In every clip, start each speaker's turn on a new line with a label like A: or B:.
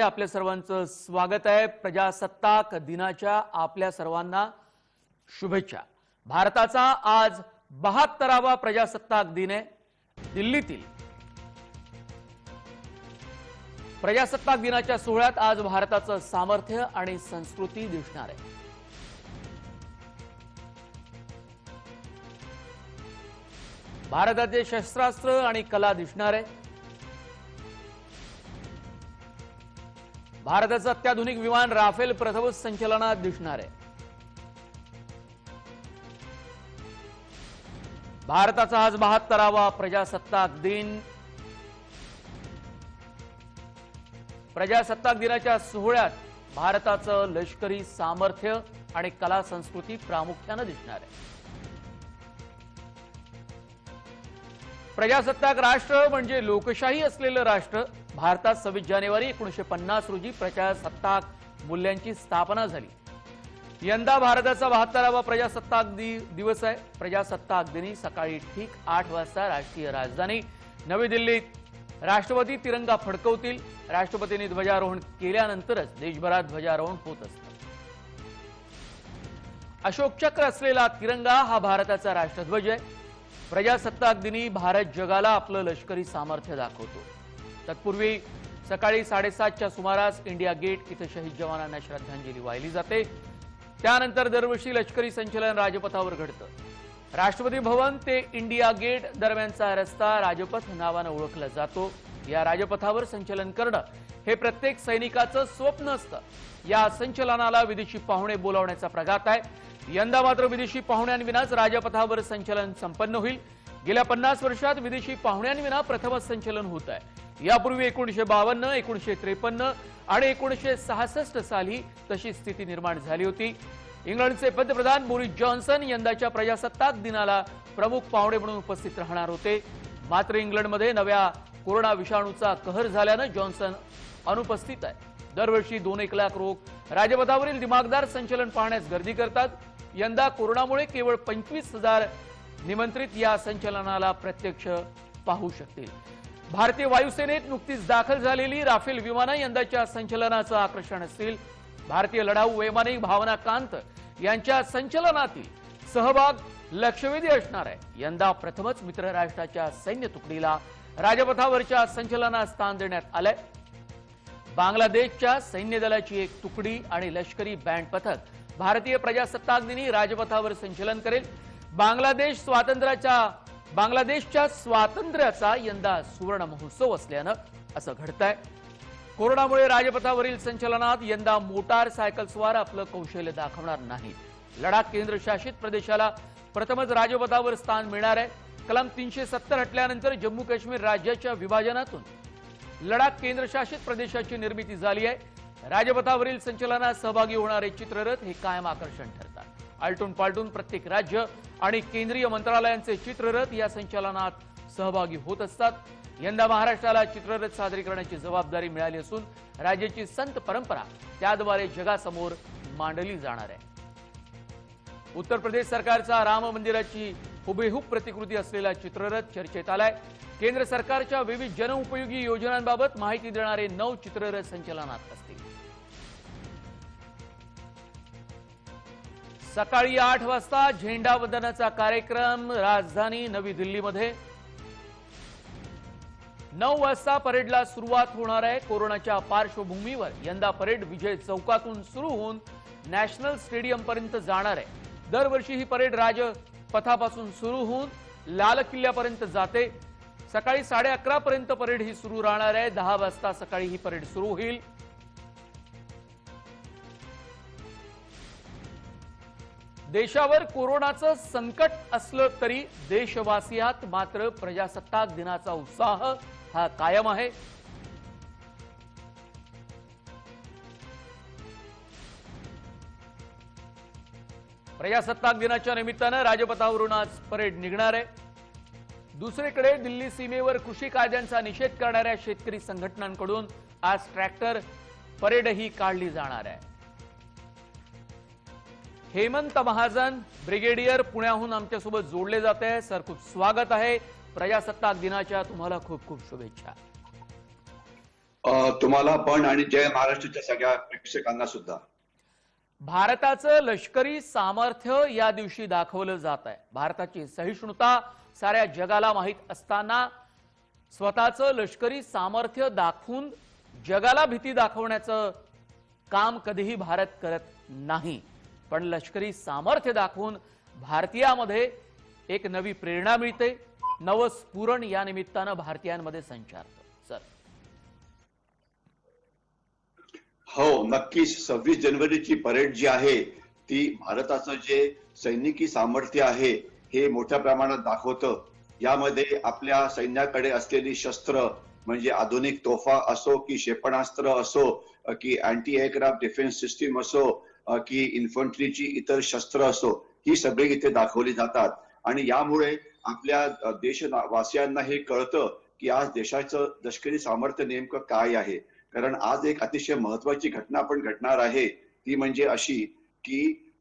A: आपल्या सर्वांचं स्वागत आहे। प्रजासत्ताक दिनाच्या आपल्या सर्वांना शुभेच्छा। भारताचा आज 72वा प्रजासत्ताक दिन आहे। दिल्लीतील प्रजासत्ताक दिनाच्या सोहळ्यात आज भारताचं सामर्थ्य आणि संस्कृती दिसणार आहे। भारताचे शस्त्रास्त्र आणि कला दिसणार आहे। भारताचं अत्याधुनिक विमान राफेल प्रथम संचलनात दिसणार आहे। भारताचा आज 72वा प्रजासत्ताक दिन। प्रजासत्ताक दिनाच्या सोहळ्यात भारताचं लष्करी सामर्थ्य आणि कला संस्कृती प्रामुख्याने दिसणार आहे। प्रजासत्ताक राष्ट्र म्हणजे लोकशाही असलेलं राष्ट्र। भारतात 26 जानेवारी 1950 रोजी प्रजासत्ताक मूल्यांची स्थापना झाली। यंदा भारताचा 72वा प्रजासत्ताक दिवस आहे। प्रजासत्ताक दिनी सकाळी ठीक 8 वाजता राष्ट्रीय राजधानी नवी दिल्लीत राष्ट्रपती तिरंगा फडकवतील। राष्ट्रपतींनी ध्वजारोहण केल्यानंतरच देशभरात ध्वजारोहण होत असतं। अशोक चक्र असलेला तिरंगा हा भारताचा राष्ट्रध्वज आहे। प्रजासत्ताक दिनी भारत जगाला आपलं लष्करी सामर्थ्य दाखवतो। तत्पूर्वी सकाळी 7:30च्या सुमारास इंडिया गेट इथे शहीद जवानांना श्रद्धांजली वाहिली जाते। त्यानंतर दरवर्षी लष्करी संचलन राजपथावर घडतं। राष्ट्रपती भवन ते इंडिया गेट दरम्यानचा रस्ता राजपथ नावाने ओळखला जातो। या राजपथावर संचलन करणं हे प्रत्येक सैनिकाचं स्वप्न असतं। या संचलनाला विदेशी पाहुणे बोलावण्याचा प्रघात आहे। यंदा मात्र विदेशी पाहुण्यांविनाच राजपथावर संचलन संपन्न होईल। गेल्या 50 वर्षात विदेशी पाहुण्यांविना प्रथमच संचलन होत आहे। यापूर्वी 1952, 1953 आणि 1966 साली तशी स्थिती निर्माण झाली होती। इंग्लंडचे पंतप्रधान बोरिस जॉन्सन यंदाच्या प्रजासत्ताक दिनाला प्रमुख पाहुणे म्हणून उपस्थित राहणार होते। मात्र इंग्लंडमध्ये नव्या कोरोना विषाणूचा कहर झाल्याने जॉन्सन अनुपस्थित आहे। दरवर्षी 2-1 लाख लोक राजपथावरील दिमागदार संचलन पाहण्यास गर्दी करतात। यंदा कोरोनामुळे केवळ 25,000 निमंत्रित या संचलनाला प्रत्यक्ष पाहू शकतील। भारतीय वायुसेनेत नुकतीच दाखल झालेली राफेल विमानं यंदाच्या संचलनाचं आकर्षण असतील। भारतीय लढाऊ वैमानिक भावना कांत यांच्या संचलनातील सहभाग लक्षवेधी असणार आहे। यंदा प्रथमच मित्र राष्ट्राच्या सैन्य तुकडीला राजपथावरच्या संचलनात स्थान देण्यात आलंय। बांगलादेशच्या सैन्य दलाची एक तुकडी आणि लष्करी बँड पथक भारतीय प्रजासत्ताक दिनी राजपथावर संचलन करेल। बांगलादेशच्या स्वातंत्र्याचा यंदा सुवर्ण महोत्सव असल्यानं असं घडतंय। कोरोनामुळे राजपथावरील संचलनात यंदा मोटार सायकलस्वार आपलं कौशल्य दाखवणार नाहीत। लडाख केंद्रशासित प्रदेशाला प्रथमच राजपथावर स्थान मिळणार आहे। कलम 370 हटल्यानंतर जम्मू काश्मीर राज्याच्या विभाजनातून लडाख केंद्रशासित प्रदेशाची निर्मिती झाली आहे। राजपथावरील संचलनात सहभागी होणारे चित्ररथ हे कायम आकर्षण ठरतात। आलटून पालटून प्रत्येक राज्य आणि केंद्रीय मंत्रालयांचे चित्ररथ या संचलनात सहभागी होत असतात। यंदा महाराष्ट्राला चित्ररथ सादरीकरणाची जबाबदारी मिळाली असून राज्याची संत परंपरा त्याद्वारे जगासमोर मांडली जाणार आहे। उत्तर प्रदेश सरकारचा राम मंदिराची हुबेहूब प्रतिकृती असलेला चित्ररथ चर्चेत आलाय। केंद्र सरकारच्या विविध जनउपयोगी योजनांबाबत माहिती देणारे 9 चित्ररथ संचलनात असतील। सकाळी 8 वाजता झेंडावंदनाचा कार्यक्रम राजधानी नवी दिल्लीमध्ये। 9 वाजता परेडला सुरुवात होणार आहे। कोरोनाच्या पार्श्वभूमीवर यंदा परेड विजय चौकातून सुरू होऊन नॅशनल स्टेडियम पर्यंत जाणार आहे। दरवर्षी ही परेड राजपथापासून सुरू होऊन लाल किल्ल्यापर्यंत जाते। सकाळी 11:30 पर्यंत परेड ही सुरू राहणार आहे। 10 वाजता सकाळी ही परेड सुरू होईल। देशावर कोरोनाचं संकट असलं तरी देशवासियात मात्र प्रजासत्ताक दिनाचा उत्साह हा कायम आहे। प्रजासत्ताक दिनाच्या निमित्तानं राजपथावरून आज परेड निघणार आहे। दुसरीकडे दिल्ली सीमेवर कृषी कायद्यांचा निषेध करणाऱ्या शेतकरी संघटनांकडून आज ट्रॅक्टर परेडही काढली जाणार आहे। हेमंत महाजन ब्रिगेडियर पुण्याहून आमच्यासोबत जोडले जाते हैं। सर, खूप स्वागत आहे। प्रजासत्ताक दिनाच्या तुम्हाला खूप खूप शुभेच्छा।
B: तुम्हाला पण आणि जय महाराष्ट्राच्या सगळ्या प्रेक्षकांना सुद्धा.
A: भारताचं लष्करी सामर्थ्य या दिवशी दाखवलं जात आहे. भारताची सहिष्णुता साऱ्या जगाला माहीत असताना स्वतःचं लष्करी सामर्थ्य दाखवून जगाला भीती दाखवण्याचं काम कधीही भारत करत नाही. पण लष्करी सामर्थ्य दाखवून भारतीयांमध्ये एक नवी प्रेरणा मिळते, नवं स्फुरण या निमित्तानं भारतीयांमध्ये संचारतं. सर
B: हो, नक्कीच 26 जानेवारीची परेड जी आहे ती भारताचं जे सैनिकी सामर्थ्य आहे हे मोठ्या प्रमाणात दाखवतं. यामध्ये आपल्या सैन्याकडे असलेली शस्त्र म्हणजे आधुनिक तोफा असो की क्षेपणास्त्र असो की अँटी एअरक्राफ्ट डिफेन्स सिस्टीम असो की इन्फंट्रीची इतर शस्त्र असो, ही सगळी इथे दाखवली जातात. आणि यामुळे आपल्या देशवासियांना हे कळतं की आज देशाचं लष्करी सामर्थ्य नेमकं काय आहे. कारण आज एक अतिशय महत्वाची घटना पण घडणार आहे, ती म्हणजे अशी की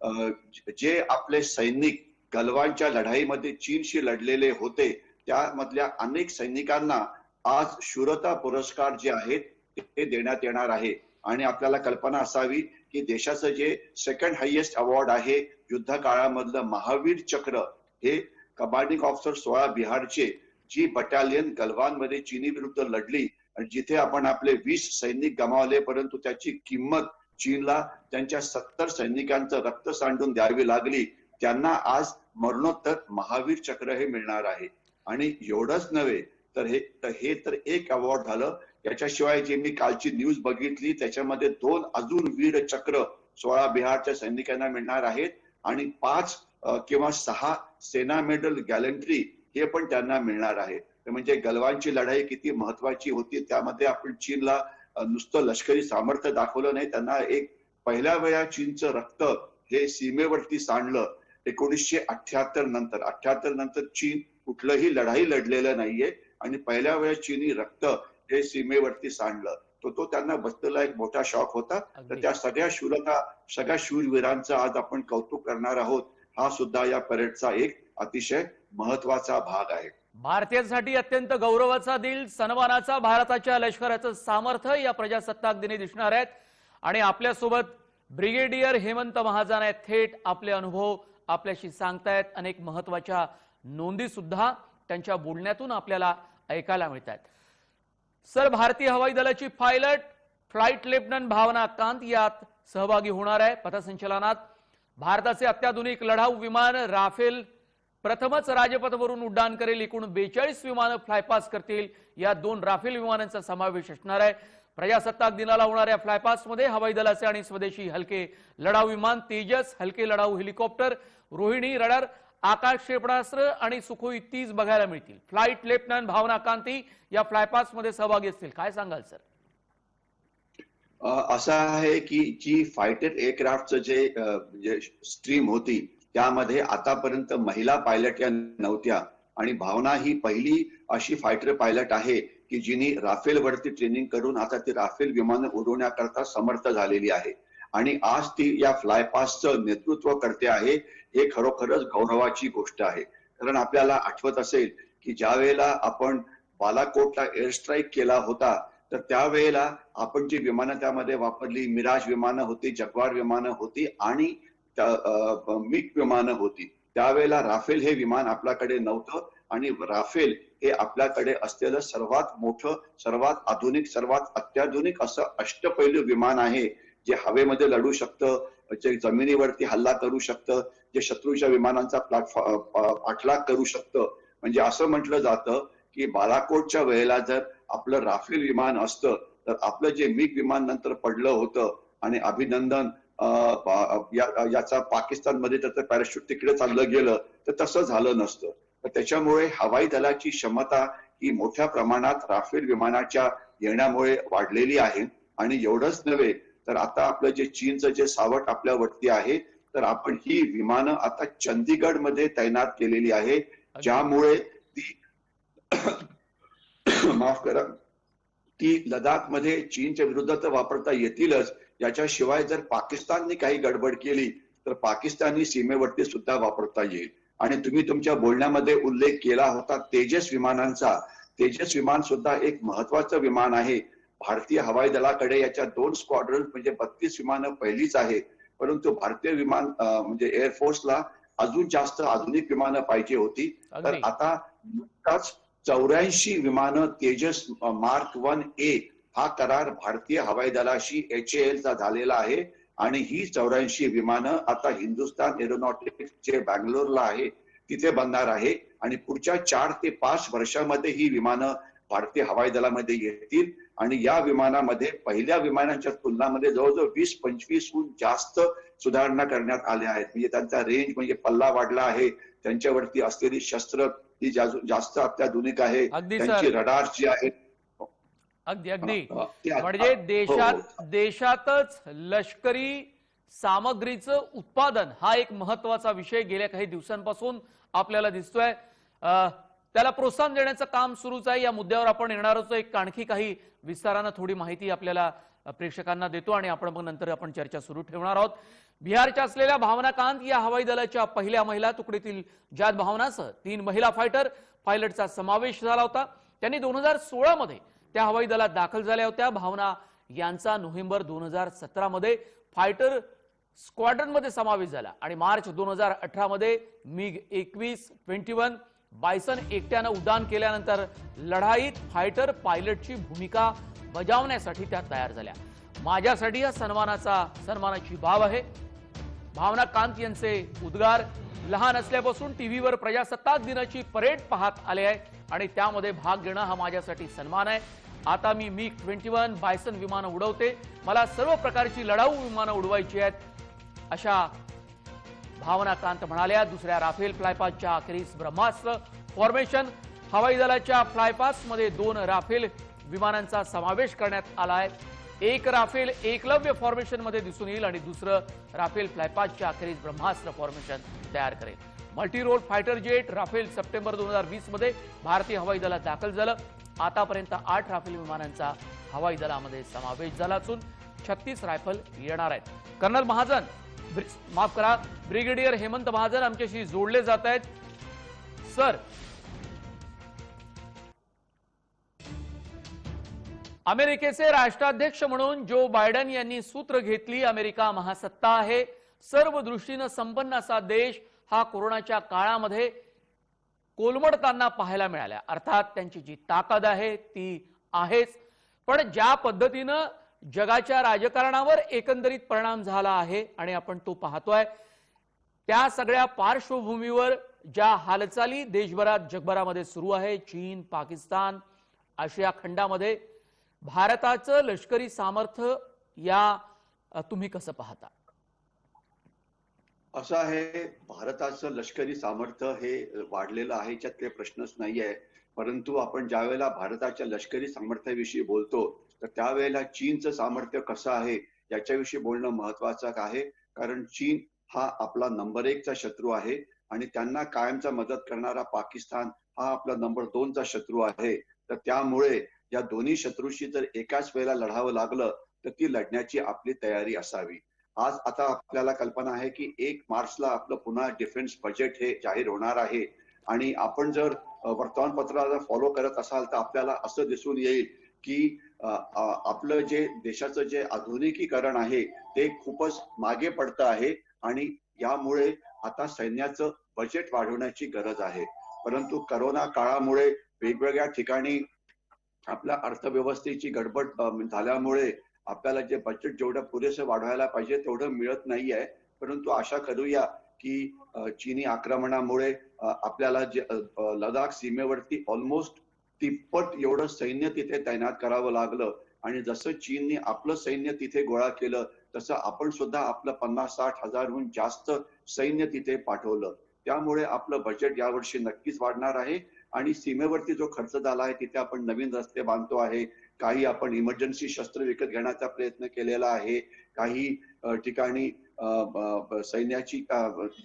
B: जे आपले सैनिक गलवानच्या लढाईमध्ये चीनशी लढलेले होते त्यामधल्या अनेक सैनिकांना आज शूरता पुरस्कार जे आहेत ते देण्यात येणार आहे. आणि आपल्याला कल्पना असावी की देशाचं जे सेकंड हायेस्ट अवॉर्ड आहे युद्ध काळामधलं महावीर चक्र, हे कमांडिंग ऑफिसर 16 बिहारचे जी बटालियन गलवानमध्ये चीनी विरुद्ध लढली आणि जिथे आपण आपले 20 सैनिक गमावले, परंतु त्याची किंमत चीनला त्यांच्या 70 सैनिकांचं रक्त सांडून द्यावी लागली, त्यांना आज मरणोत्तर महावीर चक्र हे मिळणार आहे. आणि एवढंच नव्हे तर हे तर एक अवॉर्ड झालं. याच्याशिवाय जे मी कालची न्यूज बघितली त्याच्यामध्ये 2 अजून वीर चक्र 16 बिहारच्या सैनिकांना मिळणार आहेत आणि 5 किंवा 6 सेना मेडल गॅलंट्री हे पण त्यांना मिळणार आहे. म्हणजे गलवानची लढाई किती महत्वाची होती, त्यामध्ये आपण चीनला नुसतं लष्करी सामर्थ्य दाखवलं नाही, त्यांना एक पहिल्या वेळा चीनचं रक्त हे सीमेवरती सांडलं 1978 नंतर. 78 नंतर चीन कुठलंही लढाई लढलेलं नाहीये आणि पहिल्या वेळा चीनी रक्त हे सीमेवरती सांडलं. तो त्यांना बसलेला एक मोठा शॉक होता. तर त्या सगळ्या शूरवीरांचं आज आपण कौतुक करणार आहोत. हा सुद्धा या परेडचा एक अतिशय महत्वाचा भाग आहे.
A: भारतीयांसाठी अत्यंत गौरवाचा दिन, सन्मानाचा भारताच्या लष्कराचं सामर्थ्य या प्रजासत्ताक दिनी दिसणार आहेत. आणि आपल्यासोबत ब्रिगेडियर हेमंत महाजन आहेत, थेट आपले अनुभव आपल्याशी सांगतायत. अनेक महत्वाच्या नोंदी सुद्धा त्यांच्या बोलण्यातून आपल्याला ऐकायला मिळतात. सर, भारतीय हवाई दलाची पायलट फ्लाइट लेफ्टनंट भावना कांत यात सहभागी होणार आहे. पथसंचलनात भारताचे अत्याधुनिक लढाऊ विमान राफेल प्रथमच राजपथवरून उड्डाण करेल. एकूण 42 विमानं फ्लायपास करतील. या 2 राफेल विमानांचा समावेश असणार आहे. प्रजासत्ताक दिनाला होणाऱ्या फ्लायपासमध्ये हवाई दलाचे आणि स्वदेशी हलके लढाऊ विमान तेजस, हलके लढाऊ हेलिकॉप्टर, रोहिणी, रडार, आकाश क्षेपणास्त्र आणि सुखोई 30 बघायला मिळतील. फ्लाइट लेफ्टनंट भावना कांती या फ्लायपासमध्ये सहभागी असतील. काय सांगाल सर?
B: असं आहे की जी फायटर एअरक्राफ्टचं जे स्ट्रीम होती त्यामध्ये आतापर्यंत महिला पायलट या नव्हत्या आणि भावना ही पहिली अशी फायटर पायलट आहे की जिने राफेल वरती ट्रेनिंग करून आता ती राफेल विमानं उडवण्याकरता समर्थ झालेली आहे. आणि आज ती या फ्लायपासचं नेतृत्व करते आहे. हे खरोखरच गौरवाची गोष्ट आहे. कारण आपल्याला आठवत असेल की ज्या वेळेला आपण बालाकोटला एअर स्ट्राईक केला होता तर त्यावेळेला आपण जी विमानं त्यामध्ये वापरली, मिराज विमानं होती, जग्वार विमानं होती आणि मिग विमानं होती. त्यावेळेला राफेल हे विमान आपल्याकडे नव्हतं आणि राफेल हे आपल्याकडे असलेलं सर्वात मोठं, सर्वात आधुनिक, सर्वात अत्याधुनिक असं अष्टपैलू विमान आहे, जे हवेमध्ये लढू शकतं, जे जमिनीवरती हल्ला करू शकतं, जे शत्रूच्या विमानांचा पाठलाग करू शकतं. म्हणजे असं म्हटलं जातं की बालाकोटच्या वेळेला जर आपलं राफेल विमान असतं तर आपलं जे मिग विमान नंतर पडलं होतं आणि अभिनंदन याचा पाकिस्तानमध्ये त्याचं पॅराशूट तिकडे चाललं गेलं तर तसं झालं नसतं. तर त्याच्यामुळे हवाई दलाची क्षमता ही मोठ्या प्रमाणात राफेल विमानाच्या येण्यामुळे वाढलेली आहे. आणि एवढंच नव्हे तर आता आपलं जे चीनचं जे सावट आपल्यावरती आहे तर आपण ही विमानं आता चंदीगडमध्ये तैनात केलेली आहे, ज्यामुळे ती माफ करा, ती लडाखमध्ये चीनच्या विरुद्ध तर वापरता येतीलच, याच्याशिवाय जर पाकिस्तानने काही गडबड केली तर पाकिस्तानी सीमेवरती सुद्धा वापरता येईल. आणि तुम्ही तुमच्या बोलण्यामध्ये उल्लेख केला होता तेजस विमानांचा. तेजस विमान सुद्धा एक महत्वाचं विमान आहे भारतीय हवाई दलाकडे याच्या 2 स्क्वॉड्रन म्हणजे 32 विमानं पहिलीच आहे. परंतु भारतीय विमान म्हणजे एअरफोर्सला अजून जास्त आधुनिक विमानं पाहिजे होती. तर
A: अगदी
B: आता नुकताच 84 विमानं तेजस मार्क 1A हा करार भारतीय हवाई दलाशी HAL चा झालेला आहे आणि ही 84 विमानं आता हिंदुस्थान एरोनॉटिक्स जे बंगलोरला आहे तिथे बनणार आहे आणि पुढच्या 4 ते 5 वर्षामध्ये ही विमानं भारतीय हवाई दलामध्ये येतील आणि या विमानामध्ये पहिल्या विमानांच्या तुलनामध्ये जवळजवळ 20-25 हून जास्त सुधारणा करण्यात आल्या आहेत. म्हणजे त्यांचा रेंज म्हणजे पल्ला वाढला आहे, त्यांच्यावरती असलेली शस्त्र ही जास्त अत्याधुनिक आहे,
A: अगदी
B: त्यांची
A: सर.
B: रडार जी आहेत
A: अगदी अगदी
B: ती
A: म्हणजे
B: हो हो
A: देशातच लष्करी सामग्रीचं उत्पादन हा एक महत्वाचा विषय गेल्या काही दिवसांपासून आपल्याला दिसतोय. त्याला प्रोत्साहन देण्याचं काम सुरूच आहे. या मुद्द्यावर आपण येणारच. एक आणखी काही विस्तारानं थोडी माहिती आपल्याला प्रेक्षकांना देतो आणि आपण मग नंतर आपण चर्चा सुरू ठेवणार आहोत. बिहारच्या असलेल्या भावना कांत या हवाई दलाच्या पहिल्या महिला तुकडीतील जात भावनासह 3 महिला फायटर पायलटचा समावेश झाला होता. त्यांनी 2016 मध्ये त्या हवाई दलात दाखल झाल्या होत्या. भावना यांचा नोव्हेंबर 2017 मध्ये फायटर स्क्वॉड्रन मध्ये समावेश झाला आणि मार्च 2018 मध्ये मिग 21 बायसन एकट्यानं उड्डाण केल्यानंतर लढाईत फायटर पायलटची भूमिका बजावण्यासाठी त्या तयार झाल्या. माझ्यासाठी या सन्मानाची बाब आहे. भावना कांत यांचे उद्गार लहान असल्यापासून टीव्हीवर प्रजासत्ताक दिनाची परेड पाहत आले आहे आणि त्यामध्ये भाग घेणं हा माझ्यासाठी सन्मान आहे. आता मी मिग 21 बायसन विमानं उडवते. मला सर्व प्रकारची लढाऊ विमानं उडवायची आहेत, अशा भावना कांत म्हणाल्या. दुसऱ्या राफेल फ्लायपासच्या अखेरीस ब्रह्मास्त्र फॉर्मेशन हवाई दलाच्या फ्लायपासमध्ये 2 राफेल विमानांचा समावेश करण्यात आला आहे. एक राफेल एकलव्य फॉर्मेशन मध्ये दिसून येईल आणि दुसरं राफेल फ्लायपासच्या अखेरीस ब्रह्मास्त्र फॉर्मेशन तयार करेल. Multi role fighter jet Rafale September 2020 मध्ये भारतीय हवाई दलात दाखल झालं. आतापर्यंत 8 राफेल विमानांचा हवाई दलामध्ये समावेश झाला असून 36 रायफल येणार आहेत. कर्नल महाजन, माफ करा, ब्रिगेडियर हेमंत महाजन आमच्याशी जोडले जात आहेत. सर, अमेरिकेचे राष्ट्राध्यक्ष म्हणून जो बायडन यांनी सूत्र घेतली. अमेरिका महासत्ता आहे, सर्व दृष्टीने संपन्न असा देश हा कोरोनाच्या काळामध्ये कोलमडताना पाहायला मिळाला. अर्थात त्यांची जी ताकद आहे ती आहेच, पण ज्या पद्धतीनं जगाच्या राजकारणावर एकंदरीत परिणाम झाला आहे आणि आपण तो पाहतोय, त्या सगळ्या पार्श्वभूमीवर ज्या हालचाली देशभरात जगभरामध्ये सुरू आहे, चीन, पाकिस्तान, आशिया खंडामध्ये भारताचं लष्करी सामर्थ्य या तुम्ही कसं पाहता?
B: असं आहे, भारताचं लष्करी सामर्थ्य हे वाढलेलं आहे, याच्यात काही प्रश्नच नाहीये. परंतु आपण ज्या वेळेला भारताच्या लष्करी सामर्थ्याविषयी बोलतो तर त्यावेळेला चीनचं सामर्थ्य कसं आहे याच्याविषयी बोलणं महत्वाचं आहे. कारण चीन हा आपला नंबर 1 चा शत्रू आहे आणि त्यांना कायमचा मदत करणारा पाकिस्तान हा आपला नंबर 2 चा शत्रू आहे. तर त्यामुळे या दोन्ही शत्रूशी जर एकाच वेळेला लढावं लागलं तर ती लढण्याची आपली तयारी असावी. आज आता आपल्याला कल्पना आहे की 1 मार्चला आपलं पुन्हा डिफेन्स बजेट हे जाहीर होणार आहे आणि आपण जर वर्तमानपत्राला फॉलो करत असाल तर आपल्याला असं दिसून येईल की आपलं जे देशाचं जे आधुनिकीकरण आहे ते खूपच मागे पडतं आहे आणि यामुळे आता सैन्याचं बजेट वाढवण्याची गरज आहे. परंतु करोना काळामुळे वेगवेगळ्या ठिकाणी आपल्या अर्थव्यवस्थेची गडबड झाल्यामुळे आपल्याला जे बजेट जेवढं पुरेसं वाढवायला पाहिजे तेवढं मिळत नाहीये. परंतु आशा करूया की चीनी आक्रमणामुळे आपल्याला जे लडाख सीमेवरती ऑलमोस्ट तिप्पट एवढं सैन्य तिथे तैनात करावं लागलं आणि जसं चीनने आपलं सैन्य तिथे गोळा केलं तसं आपण सुद्धा आपलं 50-60 हजारहून जास्त सैन्य तिथे पाठवलं. त्यामुळे आपलं बजेट यावर्षी नक्कीच वाढणार आहे आणि सीमेवरती जो खर्च झाला आहे तिथे आपण नवीन रस्ते बांधतो आहे, काही आपण इमर्जन्सी शस्त्र विकत घेण्याचा प्रयत्न केलेला आहे, काही ठिकाणी सैन्याची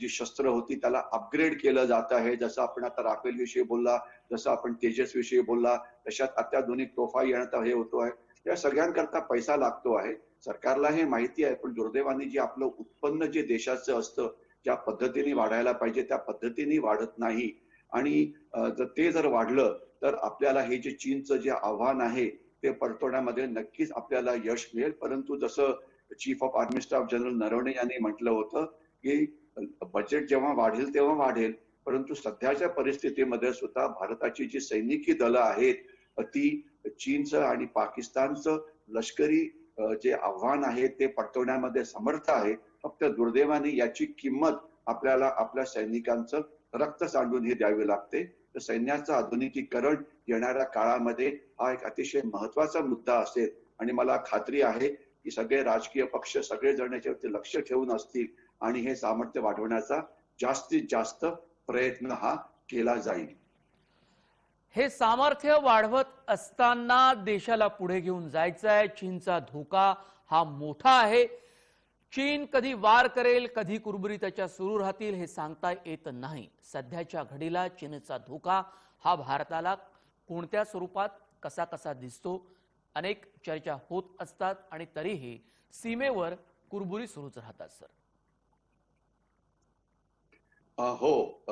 B: जी शस्त्र होती त्याला अपग्रेड केलं जात आहे. जसं आपण आता राफेल विषयी बोलला, जसं आपण तेजस विषयी बोलला, तशात अत्याधुनिक तोफा येण्याचा हे होतो आहे. या सगळ्यांकरता पैसा लागतो आहे. सरकारला हे माहिती आहे, पण दुर्दैवाने जे आपलं उत्पन्न जे देशाचं असतं ज्या पद्धतीने वाढायला पाहिजे त्या पद्धतीने वाढत नाही आणि जर ते वाढलं तर आपल्याला हे जे चीनचं जे आव्हान आहे ते परतवण्यामध्ये नक्कीच आपल्याला यश मिळेल. परंतु जसं chief of army staff general Naravane यांनी म्हटलं होतं की बजेट जेव्हा वाढेल तेव्हा वाढेल, परंतु सध्याच्या परिस्थितीमध्ये सुद्धा भारताची जी सैनिकी दलं आहेत ती चीनचं आणि पाकिस्तानचं लष्करी जे आव्हान आहे ते पटवण्यामध्ये समर्थ आहे. फक्त दुर्दैवाने याची किंमत आपल्याला आपल्या सैनिकांचं रक्त सांडून ही द्यावी लागते. तर सैन्याचं आधुनिकीकरण येणाऱ्या काळामध्ये हा एक अतिशय महत्वाचा मुद्दा असेल आणि मला खात्री आहे की सगळे राजकीय पक्ष सगळे जण याच्यावरती लक्ष ठेवून असतील आणि हे सामर्थ्य वाढवण्याचा जास्तीत जास्त प्रयत्न हा केला जाईल.
A: हे सामर्थ्य वाढवत असताना देशाला पुढे घेऊन जायचं आहे. चीनचा धोका हा मोठा आहे. चीन कधी वार करेल, कधी कुरबुरी त्याच्या सुरू राहतील हे सांगता येत नाही. सध्याच्या घडीला चीनचा धोका हा भारताला कोणत्या स्वरूपात कसा कसा दिसतो अनेक चर्चा होत असतात आणि तरीही सीमेवर कुरबुरी सुरूच राहतात सर.
B: हो,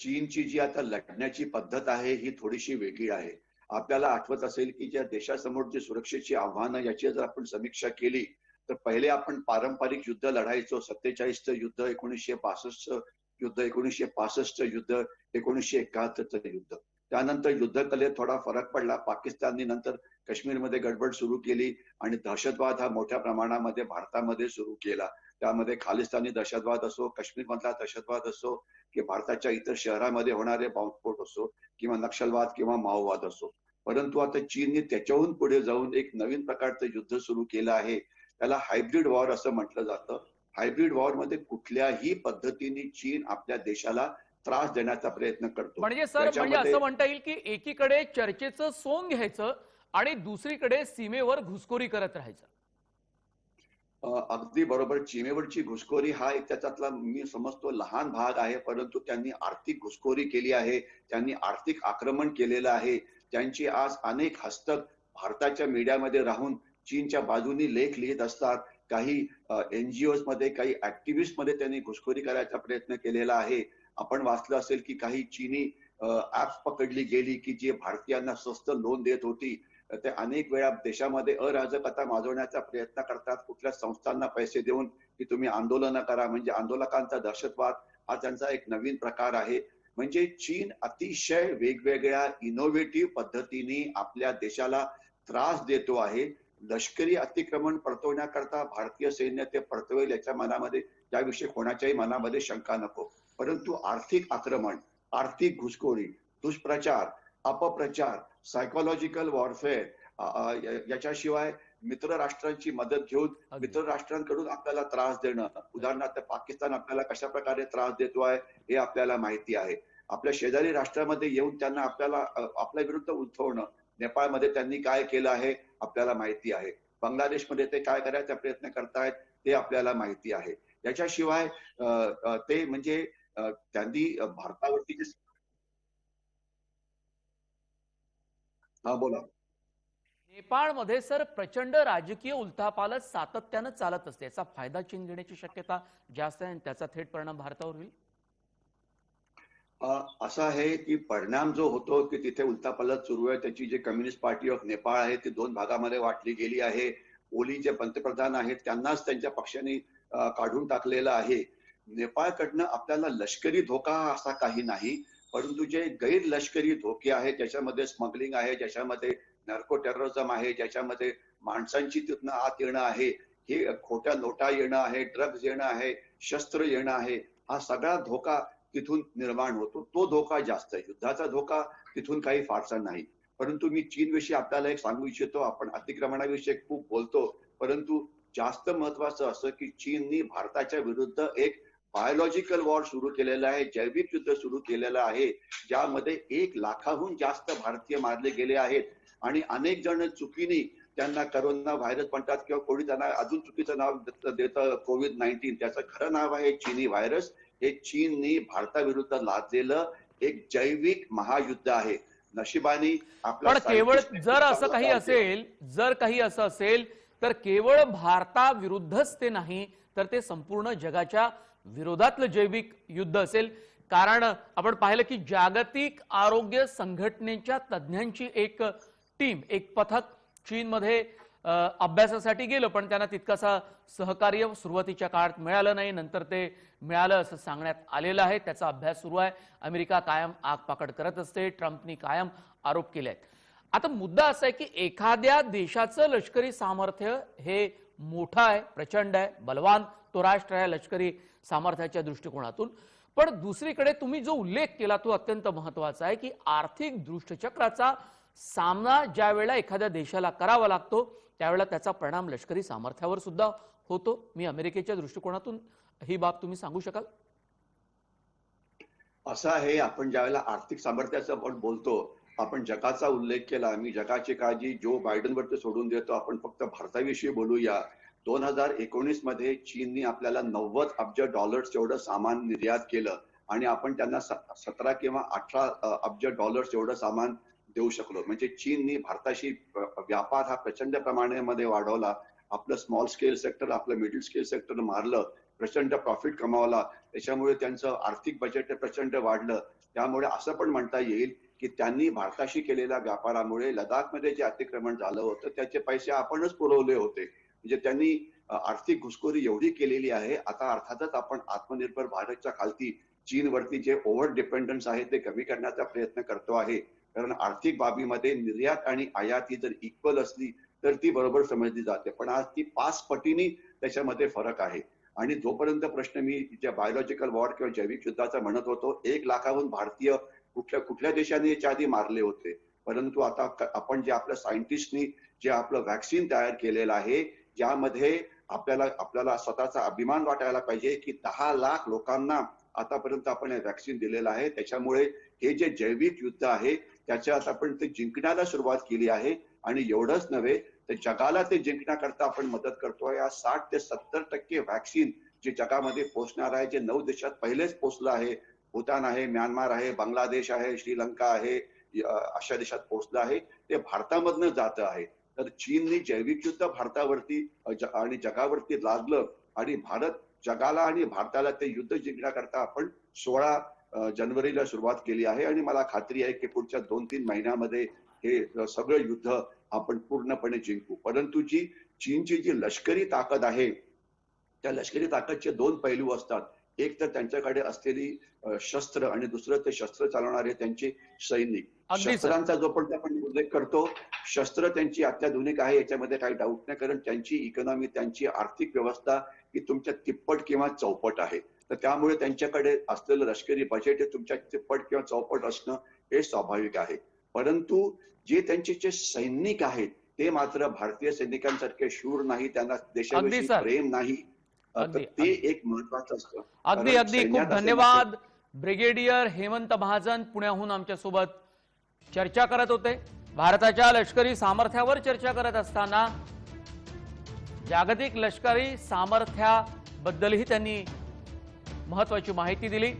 B: चीनची जी आता लढण्याची पद्धत आहे ही थोडीशी वेगळी आहे. आपल्याला आठवत असेल की ज्या देशासमोर जी सुरक्षेची आव्हानं याची जर आपण समीक्षा केली तर पहिले आपण पारंपरिक युद्ध लढायचो. 47चं युद्ध, 1962चं युद्ध, 1965चं युद्ध, 1971चं युद्ध. त्यानंतर युद्धकलेत थोडा फरक पडला. पाकिस्तानने नंतर काश्मीरमध्ये गडबड सुरू केली आणि दहशतवाद हा मोठ्या प्रमाणामध्ये भारतामध्ये सुरू केला. त्यामध्ये खालिस्तानी दहशतवाद असो, काश्मीरमधला दहशतवाद असो की भारताच्या इतर शहरामध्ये होणारे बॉम्बस्फोट असो किंवा नक्षलवाद किंवा माओवाद असो. परंतु आता चीनने त्याच्याहून पुढे जाऊन एक नवीन प्रकारचं युद्ध सुरू केलं आहे. त्याला हायब्रिड वॉर असं म्हटलं जातं. हायब्रिड वॉर मध्ये कुठल्याही पद्धतीने चीन आपल्या देशाला त्रास देण्याचा प्रयत्न करतो.
A: म्हणजे सर, म्हणजे असं म्हणता येईल की एकीकडे चर्चेचं सोंग घ्यायचं आणि दुसरीकडे सीमेवर घुसखोरी करत राहायचं.
B: अगदी बरोबर. सीमेवरची घुसखोरी हा एक त्याच्यातला मी समजतो लहान भाग आहे, परंतु त्यांनी आर्थिक घुसखोरी केली आहे, त्यांनी आर्थिक आक्रमण केलेलं आहे. त्यांची आज अनेक हस्तक भारताच्या मीडियामध्ये राहून चीनच्या बाजूनी लेख लिहित असतात. काही NGOs मध्ये, काही ऍक्टिव्हिस्ट मध्ये त्यांनी घुसखोरी करायचा प्रयत्न केलेला आहे. आपण वाचलं असेल की काही चीनी ऍप्स पकडली गेली की जे भारतीयांना स्वस्त लोन देत होती. ते अनेक वेळा देशामध्ये अराजकता माजवण्याचा प्रयत्न करतात. कुठल्या संस्थांना पैसे देऊन की तुम्ही आंदोलन करा, म्हणजे आंदोलकांचा दहशतवाद हा त्यांचा एक नवीन प्रकार आहे. म्हणजे चीन अतिशय वेगवेगळ्या इनोव्हेटिव्ह पद्धतीने आपल्या देशाला त्रास देतो आहे. लष्करी अतिक्रमण परतवण्याकरता भारतीय सैन्य ते परतवेल याच्या मनामध्ये, त्याविषयी कोणाच्याही मनामध्ये शंका नको. परंतु आर्थिक आक्रमण, आर्थिक घुसखोरी, दुष्प्रचार, अपप्रचार, सायकोलॉजिकल वॉरफेअर, याच्याशिवाय मित्र राष्ट्रांची मदत घेऊन मित्र राष्ट्रांकडून आपल्याला त्रास देणं, उदाहरणार्थ पाकिस्तान आपल्याला कशा प्रकारे त्रास देतो आहे हे आपल्याला माहिती आहे. आपल्या शेजारी राष्ट्रामध्ये येऊन त्यांना आपल्याला आपल्या विरुद्ध उद्धवणं, नेपाळमध्ये त्यांनी काय केलं आहे आपल्याला माहिती आहे. बांगलादेशमध्ये ते काय करायचा प्रयत्न करतायत ते आपल्याला माहिती आहे. याच्याशिवाय ते म्हणजे त्यांनी भारतावरती हा बोला.
A: नेपाळमध्ये सर प्रचंड राजकीय उलथापालट सातत्यानं चालत असते. याचा फायदा चीन घेण्याची शक्यता जास्त आहे आणि त्याचा थेट परिणाम भारतावर होईल.
B: असं आहे की परिणाम जो होतो की तिथे उलथापालट सुरू आहे. त्याची जे कम्युनिस्ट पार्टी ऑफ नेपाळ आहे ती दोन भागामध्ये वाटली गेली आहे. ओली जे पंतप्रधान आहेत त्यांनाच त्यांच्या पक्षाने काढून टाकलेलं आहे. नेपाळकडनं आपल्याला लष्करी धोका असा काही नाही, परंतु जे गैर लष्करी धोके आहेत ज्याच्यामध्ये स्मगलिंग आहे, ज्याच्यामध्ये नार्को टेररिझम आहे, ज्याच्यामध्ये माणसांची तिथनं आत येणं आहे, हे खोट्या नोटा येणं आहे, ड्रग्ज येणं आहे, शस्त्र येणं आहे, हा सगळा धोका तिथून निर्माण होतो. तो धोका जास्त आहे. युद्धाचा धोका तिथून काही फारसा नाही. परंतु मी चीन विषयी आपल्याला एक सांगू इच्छितो. आपण अतिक्रमणाविषयी खूप बोलतो, परंतु जास्त महत्वाचं असं की चीननी भारताच्या विरुद्ध एक बायोलॉजिकल वॉर सुरू केलेला आहे, जैविक युद्ध सुरू केलेलं आहे, ज्यामध्ये 1 लाखाहून जास्त भारतीय मारले गेले आहेत आणि अनेक जण चुकीने त्यांना करोना व्हायरस म्हणतात किंवा कोविड, त्यांना अजून चुकीचं नाव देतं कोविड-19. त्याचं खरं नाव आहे चीनी व्हायरस. हे चीनने भारताविरुद्ध लादलेलं एक जैविक महायुद्ध आहे. नशिबाने
A: पण केवळ जर असं काही असेल तर केवळ भारताविरुद्धच ते नाही तर ते संपूर्ण जगाच्या विरोधातलं जैविक युद्ध असेल. कारण आपण पाहिलं की जागतिक आरोग्य संघटनेच्या तज्ञांची एक टीम, एक पथक चीनमध्ये अभ्यासासाठी गेलं, पण त्यांना तितकासा सहकार्य सुरुवातीच्या काळात मिळालं नाही, नंतर ते मिळालं असं सांगण्यात आलेलं आहे. त्याचा अभ्यास सुरू आहे. अमेरिका कायम आगपाकड करत असते. ट्रम्पनी कायम आरोप केले आहेत. आता मुद्दा असा आहे की एखाद्या देशाचं लष्करी सामर्थ्य हे मोठं आहे, प्रचंड आहे, बलवान तो राष्ट्र आहे लष्करी सामर्थ्याच्या दृष्टिकोनातून. पण दुसरीकडे तुम्ही जो उल्लेख केला तो अत्यंत महत्वाचा आहे की आर्थिक दृष्टचक्राचा सामना ज्या वेळेला एखाद्या देशाला करावा लागतो त्यावेळेला त्याचा परिणाम लष्करी सामर्थ्यावर सुद्धा होतो. मी अमेरिकेच्या दृष्टिकोनातून ही बाब तुम्ही सांगू शकाल?
B: असं आहे, आपण ज्यावेळेला आर्थिक सामर्थ्याचं आपण बोलतो, आपण जगाचा उल्लेख केला. मी जगाची काळजी जो बायडनवरती सोडून देतो. आपण फक्त भारताविषयी बोलूया. 2019 मध्ये चीननी आपल्याला 90 अब्ज डॉलर्स एवढं सामान निर्यात केलं आणि आपण त्यांना 17 किंवा 18 अब्ज डॉलर्स एवढं सामान देऊ शकलो. म्हणजे चीननी भारताशी व्यापार हा प्रचंड प्रमाणामध्ये वाढवला. आपलं स्मॉल स्केल सेक्टर, आपलं मिडल स्केल सेक्टर मारलं, प्रचंड प्रॉफिट कमावला. त्याच्यामुळे त्यांचं आर्थिक बजेट प्रचंड वाढलं. त्यामुळे असं पण म्हणता येईल की त्यांनी भारताशी केलेल्या व्यापारामुळे लडाखमध्ये जे अतिक्रमण झालं होतं त्याचे पैसे आपणच पुरवले होते. म्हणजे त्यांनी आर्थिक घुसखोरी एवढी केलेली आहे. आता अर्थातच आपण आत्मनिर्भर भारतच्या खालती चीनवरती जे ओव्हर डिपेंडन्स आहे ते कमी करण्याचा प्रयत्न करतो आहे. कारण आर्थिक बाबीमध्ये निर्यात आणि आयात ही जर इक्वल असली तर ती बरोबर समजली जाते. पण आज ती 5 पटीने त्याच्यामध्ये फरक आहे. आणि जोपर्यंत प्रश्न मी ज्या बायोलॉजिकल वॉर किंवा जैविक युद्धाचा म्हणत होतो, 1 लाखाहून भारतीय कुठल्या कुठल्या देशाने याच्या आधी मारले होते. परंतु आता आपण जे आपल्या सायंटिस्टनी जे आपलं व्हॅक्सिन तयार केलेलं आहे, ज्यामध्ये आपल्याला स्वतःचा अभिमान वाटायला पाहिजे की 10 लाख लोकांना आतापर्यंत आपण हे व्हॅक्सिन दिलेलं आहे. त्याच्यामुळे हे जे जैविक युद्ध आहे त्याच्यात आपण ते जिंकण्याला सुरुवात केली आहे. आणि एवढंच नव्हे तर जगाला ते जिंकण्याकरता आपण मदत करतोय. या 60 ते 70% व्हॅक्सिन जे जगामध्ये पोहोचणार आहे, जे 9 देशात पहिलेच पोहोचलं आहे, भूतान आहे, म्यानमार आहे, बांगलादेश आहे, श्रीलंका आहे, अशा देशात पोहोचलं आहे, ते भारतामधनं जात आहे. तर चीननी जैविक युद्ध भारतावरती आणि जगावरती लादलं आणि भारत जगाला आणि भारताला ते युद्ध जिंकण्याकरता आपण 16 जानेवारीला सुरुवात केली आहे. आणि मला खात्री आहे की पुढच्या 2-3 महिन्यामध्ये हे सगळं युद्ध आपण पूर्णपणे जिंकू. परंतु जी चीनची जी लष्करी ताकद आहे त्या लष्करी ताकदचे 2 पैलू असतात. एक तर त्यांच्याकडे असलेली शस्त्र आणि दुसरं ते शस्त्र चालवणारे त्यांचे सैनिक. शस्त्रांचा जो पण आपण उल्लेख करतो, शस्त्र त्यांची अत्याधुनिक आहे याच्यामध्ये काही डाऊट नाही. कारण त्यांची इकॉनॉमी, त्यांची आर्थिक व्यवस्था ही तुमच्या तिप्पट किंवा चौपट आहे. तर त्यामुळे त्यांच्याकडे असलेलं लष्करी बजेट हे तुमच्या तिप्पट किंवा चौपट असणं हे स्वाभाविक आहे. परंतु जे त्यांचे जे सैनिक आहेत ते मात्र भारतीय सैनिकांसारखे शूर नाही, त्यांना देशाविषयी प्रेम नाही. तर ते एक महत्वाचं असतं.
A: अगदी खूप धन्यवाद. ब्रिगेडियर हेमंत महाजन पुण्याहून आमच्या सोबत चर्चा करत होते. भारताच्या लष्करी सामर्थ्यावर चर्चा करत असताना जागतिक लष्करी सामर्थ्याबद्दलही त्यांनी महत्वाची माहिती दिली.